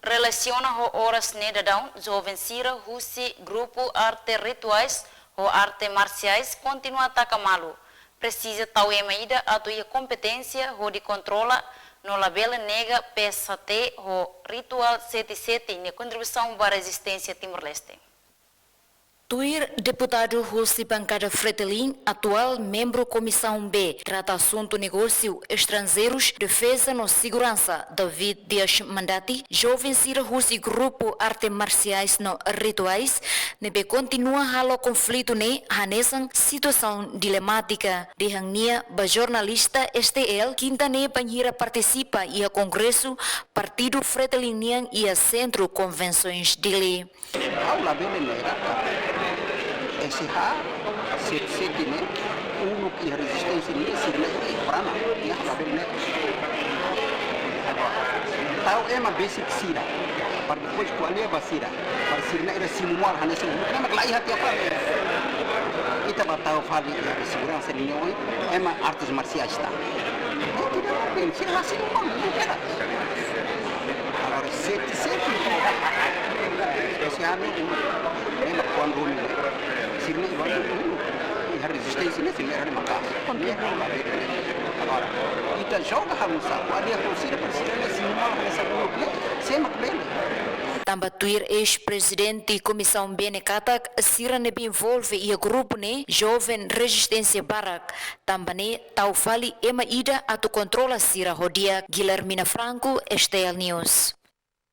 relaciona ho horas nedadão, jovem Sira, Russi, grupo arte rituais ou arte marciais continua a atacar malu. Precisa tal emaida a tua competência ou de controla no labela nega PSAT ou ritual 77 na contribuição para a resistência Timor-Leste. Tuir, deputado Russi Bancada Fretilin, atual membro Comissão B, trata assunto negócio estrangeiros, defesa e segurança, David Dias Mandati, jovem Sira Russi grupo arte marciais no rituais, nebe continua halo conflito ne hanesan situação dilemática de hangnia ba jornalista STL, quinta ne banhira participa e a congresso partido Fretilinian e a centro convenções dele. SH, setine, uno que a resistência nisso, sirne e prana, e a labelne. Tal é uma basic sira, para depois qual é a sira, para sirne era simular, hanya simular, não é lá hati apa. Kita batau fali a segurança ninho é uma artes marciais tá. Tidak bem, sira assim não era. Agora sete, esse ano é uma quando sirne e a resistência nesse era uma casa. Quando é agora, então joga a moça, pode a torcida para ser simular nessa grupo, sempre bem. Tambatuir ex-presidente Comissão Benekatak, Sira nebe envolve e a grupo ne Jovem Resistência Barak. Tambane tau fali ema ida atu controla Sira rodia Guilhermina Franco, STL News.